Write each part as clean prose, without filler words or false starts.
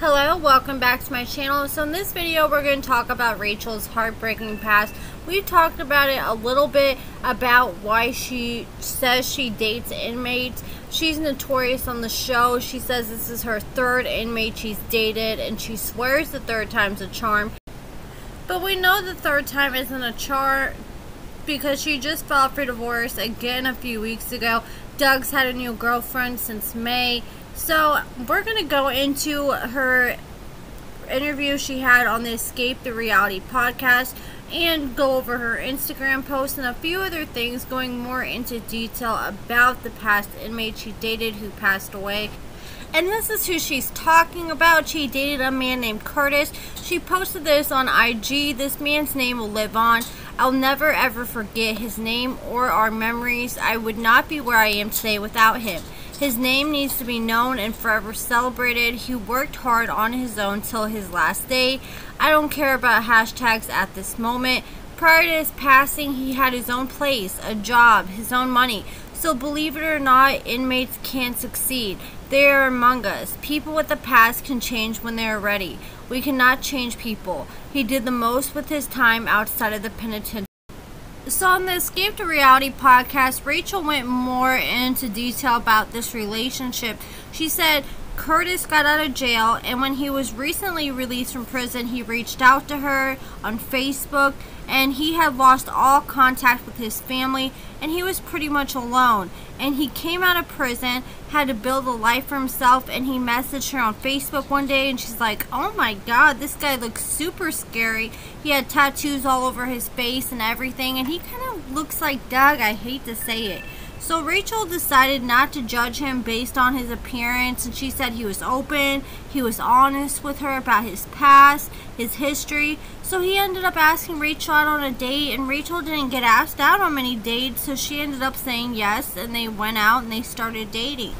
Hello, welcome back to my channel. So in this video we're going to talk about Rachel's heartbreaking past. We've talked about it a little bit about why she says she dates inmates. She's notorious on the show. She says this is her third inmate she's dated and she swears the third time's a charm. But we know the third time isn't a charm because she just filed for divorce again a few weeks ago. Doug's had a new girlfriend since May. So we're going to go into her interview she had on the Escape the Reality podcast and go over her Instagram post and a few other things, going more into detail about the past inmate she dated who passed away. And this is who she's talking about. She dated a man named Curtis. She posted this on IG. This man's name will live on. I'll never ever forget his name or our memories. I would not be where I am today without him. His name needs to be known and forever celebrated. He worked hard on his own till his last day. I don't care about hashtags at this moment. Prior to his passing, he had his own place, a job, his own money. So believe it or not, inmates can succeed. They are among us. People with the past can change when they are ready. We cannot change people. He did the most with his time outside of the penitentiary. So on the Escape to Reality podcast, Rachel went more into detail about this relationship. She said Curtis got out of jail, and when he was recently released from prison, he reached out to her on Facebook, and he had lost all contact with his family, and he was pretty much alone. And he came out of prison, had to build a life for himself, and he messaged her on Facebook one day, and she's like, oh my god, this guy looks super scary. He had tattoos all over his face and everything, and he kind of looks like Doug. I hate to say it. So Rachel decided not to judge him based on his appearance, and she said he was open, he was honest with her about his past, his history. So he ended up asking Rachel out on a date, and Rachel didn't get asked out on many dates, so she ended up saying yes, and they went out and they started dating.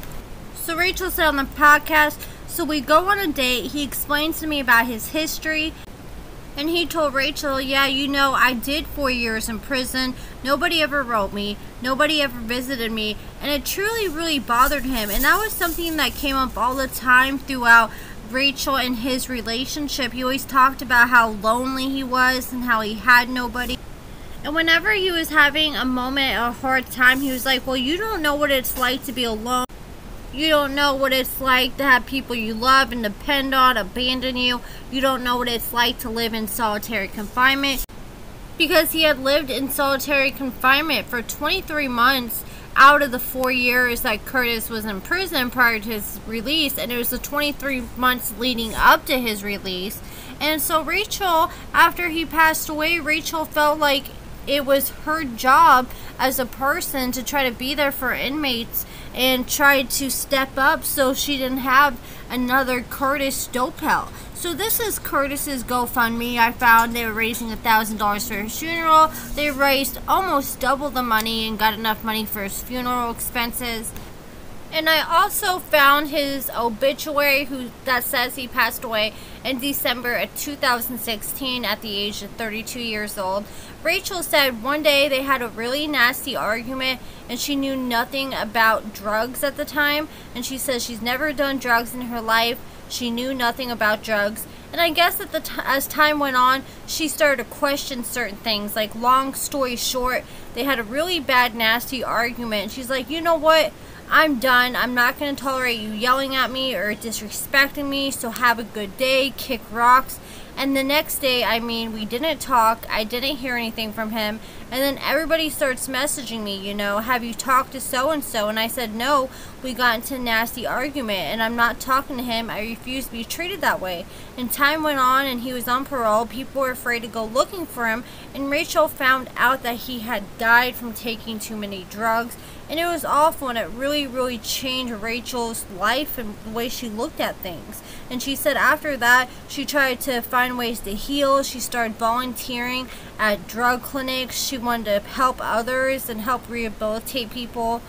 So Rachel said on the podcast, so we go on a date, he explains to me about his history. And he told Rachel, yeah, you know, I did 4 years in prison. Nobody ever wrote me. Nobody ever visited me. And it truly, really bothered him. And that was something that came up all the time throughout Rachel and his relationship. He always talked about how lonely he was and how he had nobody. And whenever he was having a moment, a hard time, he was like, well, you don't know what it's like to be alone. You don't know what it's like to have people you love and depend on abandon you. You don't know what it's like to live in solitary confinement. Because he had lived in solitary confinement for 23 months out of the 4 years that Curtis was in prison prior to his release. And it was the 23 months leading up to his release. And so Rachel, after he passed away, Rachel felt like it was her job as a person to try to be there for inmates and try to step up so she didn't have another Curtis Stopel. So this is Curtis's GoFundMe. I found they were raising $1,000 for his funeral. They raised almost double the money and got enough money for his funeral expenses. And I also found his obituary that says he passed away in December of 2016 at the age of 32 years old. Rachel said one day they had a really nasty argument and she knew nothing about drugs at the time. And she says she's never done drugs in her life. She knew nothing about drugs. And I guess as time went on, she started to question certain things. Like, long story short, they had a really bad, nasty argument. She's like, you know what? I'm done. I'm not going to tolerate you yelling at me or disrespecting me, so have a good day, kick rocks. And the next day, I mean, we didn't talk. I didn't hear anything from him. And then everybody starts messaging me, you know, have you talked to so-and-so? And I said, no, we got into a nasty argument and I'm not talking to him. I refuse to be treated that way. And time went on and he was on parole. People were afraid to go looking for him. And Rachel found out that he had died from taking too many drugs. And it was awful, and it really, really changed Rachel's life and the way she looked at things. And she said after that, she tried to find ways to heal. She started volunteering at drug clinics. She wanted to help others and help rehabilitate people.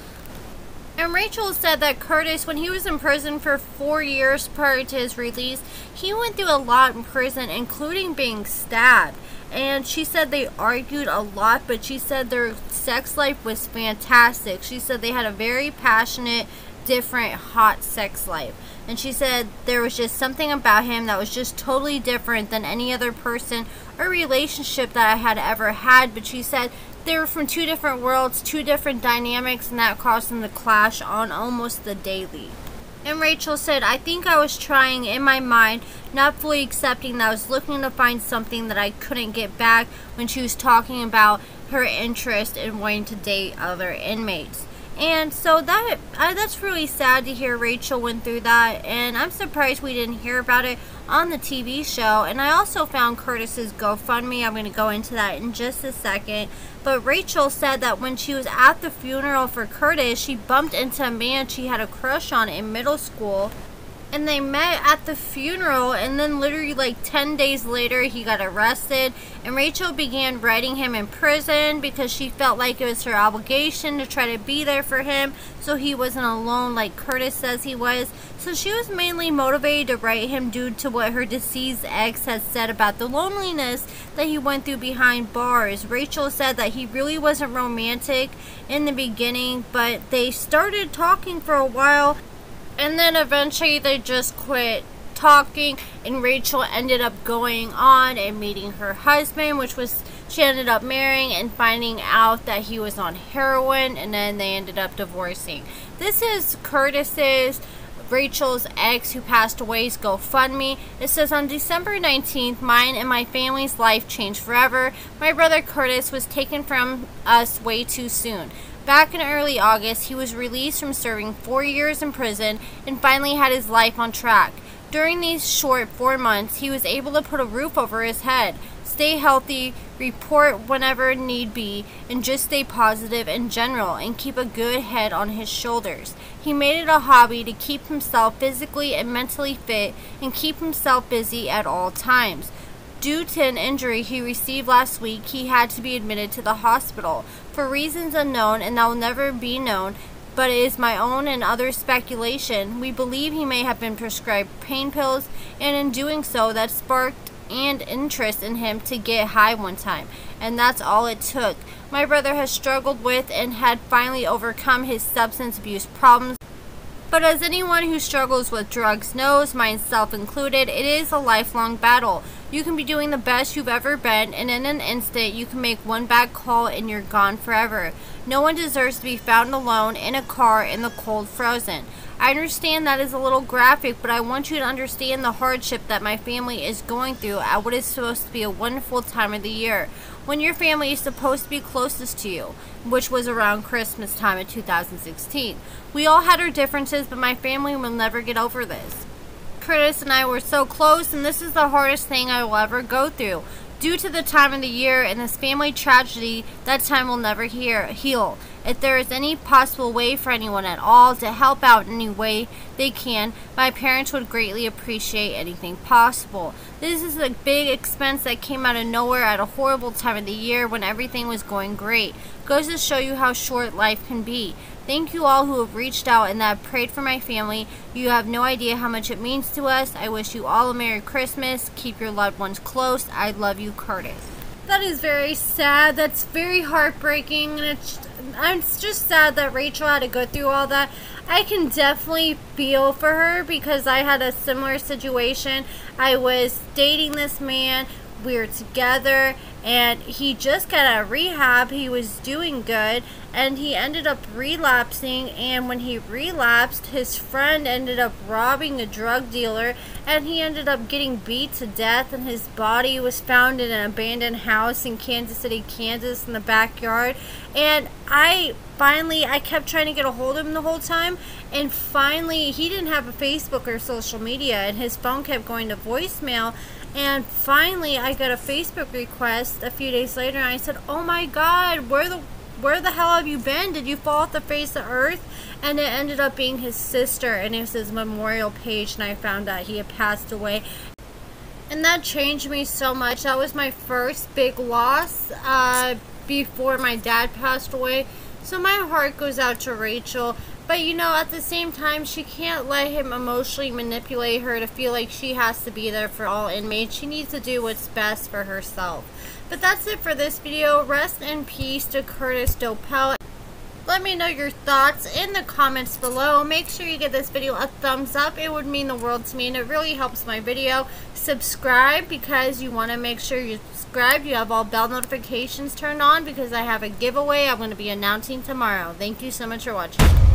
And Rachel said that Curtis, when he was in prison for 4 years prior to his release, he went through a lot in prison, including being stabbed. And she said they argued a lot, but she said their sex life was fantastic. She said they had a very passionate, different hot sex life. And she said there was just something about him that was just totally different than any other person or relationship that I had ever had. But she said they were from 2 different worlds, 2 different dynamics, and that caused them to clash on almost the daily. And Rachel said, I think I was trying in my mind, not fully accepting that I was looking to find something that I couldn't get back, when she was talking about her interest in wanting to date other inmates. And so that's really sad to hear Rachel went through that, and I'm surprised we didn't hear about it on the TV show. And I also found Curtis's GoFundMe. I'm going to go into that in just a second. But Rachel said that when she was at the funeral for Curtis, she bumped into a man she had a crush on in middle school. And they met at the funeral, and then literally like 10 days later he got arrested, and Rachel began writing him in prison because she felt like it was her obligation to try to be there for him so he wasn't alone like Curtis says he was. So she was mainly motivated to write him due to what her deceased ex had said about the loneliness that he went through behind bars. Rachel said that he really wasn't romantic in the beginning, but they started talking for a while, and then eventually they just quit talking, and Rachel ended up going on and meeting her husband, which was, she ended up marrying and finding out that he was on heroin, and then they ended up divorcing. This is Rachel's ex who passed away's GoFundMe. It says, on December 19th, mine and my family's life changed forever. My brother Curtis was taken from us way too soon. Back in early August, he was released from serving 4 years in prison and finally had his life on track. During these short 4 months, he was able to put a roof over his head, stay healthy, report whenever need be, and just stay positive in general and keep a good head on his shoulders. He made it a hobby to keep himself physically and mentally fit and keep himself busy at all times. Due to an injury he received last week, he had to be admitted to the hospital. For reasons unknown and that will never be known, but it is my own and other speculation, we believe he may have been prescribed pain pills, and in doing so, that sparked an interest in him to get high one time, and that's all it took. My brother has struggled with and had finally overcome his substance abuse problems. But as anyone who struggles with drugs knows, myself included, it is a lifelong battle. You can be doing the best you've ever been, and in an instant you can make one bad call and you're gone forever. No one deserves to be found alone in a car in the cold frozen. I understand that is a little graphic, but I want you to understand the hardship that my family is going through at what is supposed to be a wonderful time of the year, when your family is supposed to be closest to you, which was around Christmas time in 2016. We all had our differences, but my family will never get over this. Curtis and I were so close, and this is the hardest thing I will ever go through. Due to the time of the year and this family tragedy, that time will never heal. If there is any possible way for anyone at all to help out in any way they can, my parents would greatly appreciate anything possible. This is a big expense that came out of nowhere at a horrible time of the year when everything was going great. Goes to show you how short life can be. Thank you all who have reached out and that have prayed for my family. You have no idea how much it means to us. I wish you all a Merry Christmas. Keep your loved ones close. I love you, Curtis. That is very sad. That's very heartbreaking. And it's just sad that Rachel had to go through all that. I can definitely feel for her because I had a similar situation. I was dating this man. We were together, and he just got out of rehab. He was doing good, and he ended up relapsing, and when he relapsed, his friend ended up robbing a drug dealer, and he ended up getting beat to death, and his body was found in an abandoned house in Kansas City, Kansas in the backyard. And I kept trying to get a hold of him the whole time, and finally he didn't have a Facebook or social media, and his phone kept going to voicemail. And finally, I got a Facebook request a few days later, and I said, "Oh my God, where the hell have you been? Did you fall off the face of earth?" And it ended up being his sister, and it was his memorial page, and I found out he had passed away. And that changed me so much. That was my first big loss before my dad passed away. So my heart goes out to Rachel. But, you know, at the same time, she can't let him emotionally manipulate her to feel like she has to be there for all inmates. She needs to do what's best for herself. But that's it for this video. Rest in peace to Curtis Doppel. let me know your thoughts in the comments below. Make sure you give this video a thumbs up. It would mean the world to me, and it really helps my video. Subscribe because you want to make sure you subscribe. You have all bell notifications turned on because I have a giveaway I'm going to be announcing tomorrow. Thank you so much for watching.